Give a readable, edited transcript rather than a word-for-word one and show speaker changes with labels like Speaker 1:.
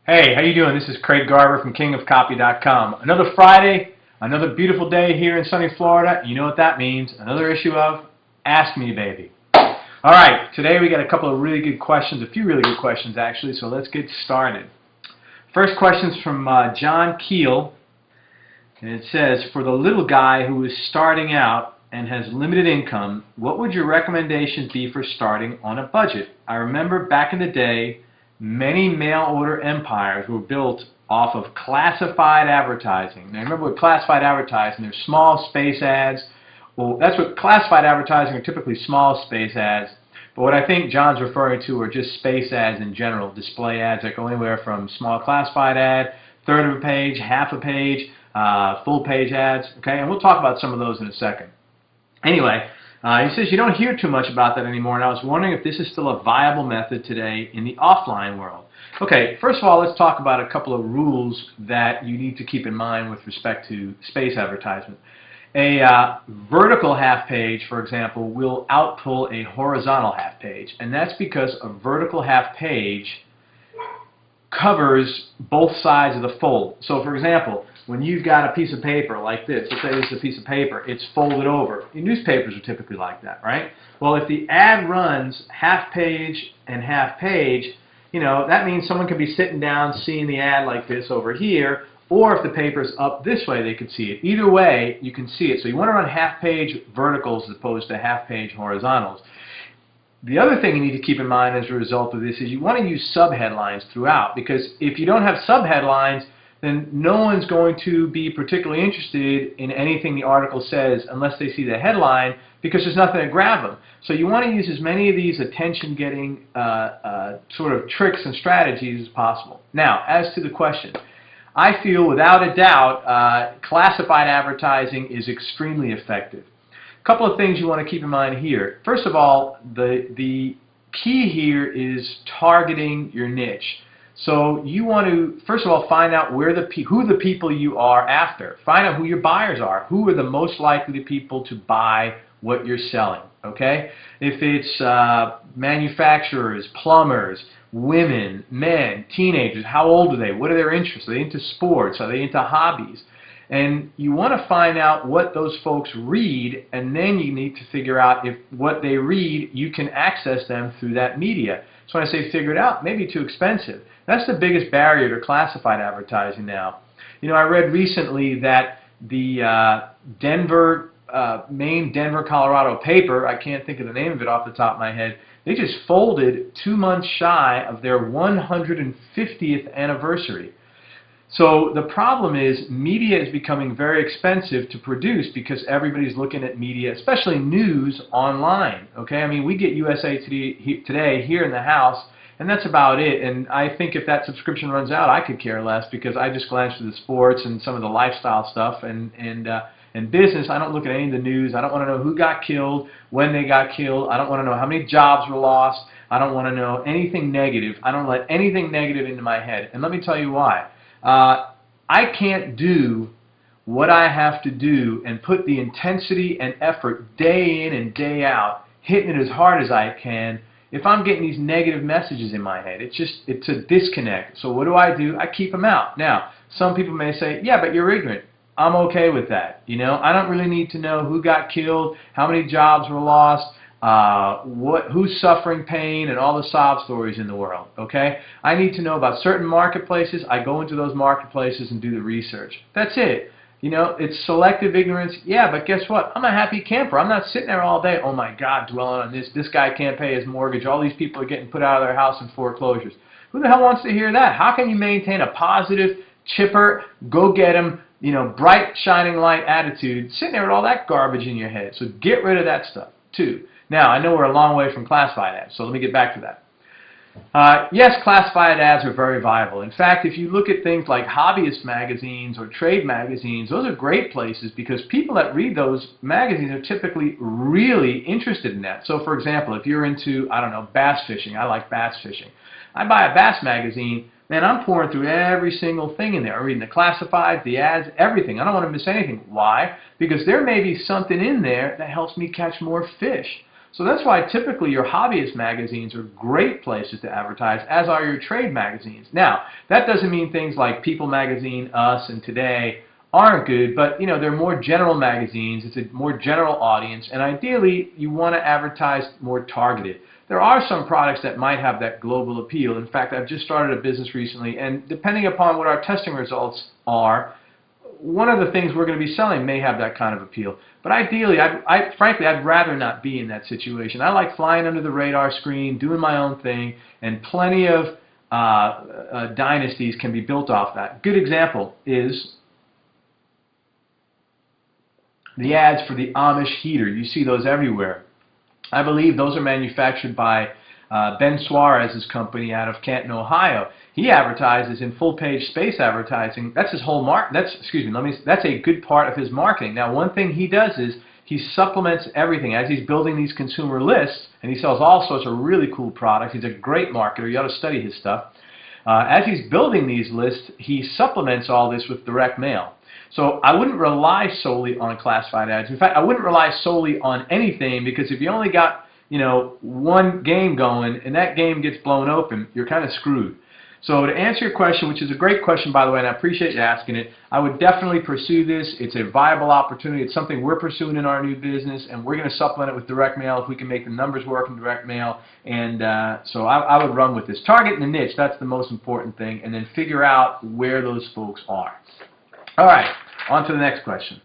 Speaker 1: Hey, how you doing? This is Craig Garver from KingofCopy.com. Another Friday, another beautiful day here in sunny Florida. You know what that means. Another issue of Ask Me Baby. All right, today we got a couple of really good questions, a few really good questions actually, so let's get started. First question's from John Keel, and it says, for the little guy who is starting out and has limited income, what would your recommendations be for starting on a budget? I remember back in the day, many mail-order empires were built off of classified advertising. Now remember with classified advertising, there's small space ads. Well, that's what classified advertising are, typically small space ads. But what I think John's referring to are just space ads in general, display ads that go anywhere from small classified ad, third of a page, half a page, full page ads. Okay, and we'll talk about some of those in a second. Anyway, he says you don't hear too much about that anymore, and I was wondering if this is still a viable method today in the offline world. Okay, first of all, let's talk about a couple of rules that you need to keep in mind with respect to space advertisement. A vertical half page, for example, will outpull a horizontal half page, and that's because a vertical half page covers both sides of the fold. So, for example, when you've got a piece of paper like this, let's say this is a piece of paper, it's folded over. Newspapers are typically like that, right? Well, if the ad runs half page and half page, you know, that means someone could be sitting down seeing the ad like this over here, or if the paper's up this way, they could see it. Either way, you can see it. So you want to run half page verticals as opposed to half page horizontals. The other thing you need to keep in mind as a result of this is you want to use subheadlines throughout, because if you don't have subheadlines, then no one's going to be particularly interested in anything the article says unless they see the headline, because there's nothing to grab them. So you want to use as many of these attention-getting sort of tricks and strategies as possible. Now, as to the question, I feel without a doubt classified advertising is extremely effective. A couple of things you want to keep in mind here. First of all, the key here is targeting your niche. So you want to, first of all, find out who the people you are after. Find out who your buyers are. Who are the most likely people to buy what you're selling, okay? If it's manufacturers, plumbers, women, men, teenagers, how old are they? What are their interests? Are they into sports? Are they into hobbies? And you want to find out what those folks read, and then you need to figure out if what they read, you can access them through that media. So when I say figure it out, maybe too expensive. That's the biggest barrier to classified advertising now. You know, I read recently that the main Denver, Colorado paper, I can't think of the name of it off the top of my head, they just folded 2 months shy of their 150th anniversary. So the problem is media is becoming very expensive to produce because everybody's looking at media, especially news, online. Okay, I mean, we get USA Today here in the house, and that's about it. And I think if that subscription runs out, I could care less, because I just glance through the sports and some of the lifestyle stuff and business. I don't look at any of the news. I don't want to know who got killed, when they got killed. I don't want to know how many jobs were lost. I don't want to know anything negative. I don't let anything negative into my head. And let me tell you why. I can't do what I have to do and put the intensity and effort day in and day out, hitting it as hard as I can, if I'm getting these negative messages in my head. It's a disconnect. So what do? I keep them out. Now, some people may say, yeah, but you're ignorant. I'm okay with that. You know, I don't really need to know who got killed, how many jobs were lost, who's suffering pain, and all the sob stories in the world. Okay, I need to know about certain marketplaces. I go into those marketplaces and do the research. That's it. You know, it's selective ignorance. Yeah, but guess what? I'm a happy camper. I'm not sitting there all day, oh my God, dwelling on this. This guy can't pay his mortgage. All these people are getting put out of their house in foreclosures. Who the hell wants to hear that? How can you maintain a positive, chipper, go get 'em, you know, bright, shining light attitude sitting there with all that garbage in your head? So get rid of that stuff too. Now, I know we're a long way from classified ads, so let me get back to that. Yes, classified ads are very viable. In fact, if you look at things like hobbyist magazines or trade magazines, those are great places, because people that read those magazines are typically really interested in that. So, for example, if you're into, I don't know, bass fishing, I like bass fishing. I buy a bass magazine, man, I'm pouring through every single thing in there. I'm reading the classifieds, the ads, everything. I don't want to miss anything. Why? Because there may be something in there that helps me catch more fish. So that's why typically your hobbyist magazines are great places to advertise, as are your trade magazines. Now, that doesn't mean things like People Magazine, Us, and Today aren't good, but you know, they're more general magazines. It's a more general audience, and ideally you want to advertise more targeted. There are some products that might have that global appeal. In fact, I've just started a business recently, and depending upon what our testing results are, one of the things we're going to be selling may have that kind of appeal. But ideally, frankly, I'd rather not be in that situation. I like flying under the radar screen, doing my own thing, and plenty of dynasties can be built off that. Good example is the ads for the Amish heater. You see those everywhere. I believe those are manufactured by Ben Suarez's company out of Canton, Ohio. He advertises in full-page space advertising. That's his whole that's a good part of his marketing. Now, one thing he does is he supplements everything as he's building these consumer lists, and he sells all sorts of really cool products. He's a great marketer. You ought to study his stuff. As he's building these lists, he supplements all this with direct mail. So I wouldn't rely solely on classified ads. In fact, I wouldn't rely solely on anything, because if you only got, you know, one game going and that game gets blown open, you're kind of screwed. So to answer your question, which is a great question, by the way, and I appreciate you asking it, I would definitely pursue this. It's a viable opportunity. It's something we're pursuing in our new business, and we're going to supplement it with direct mail if we can make the numbers work in direct mail. And so I would run with this. Target the niche, that's the most important thing, and then figure out where those folks are. All right, on to the next question.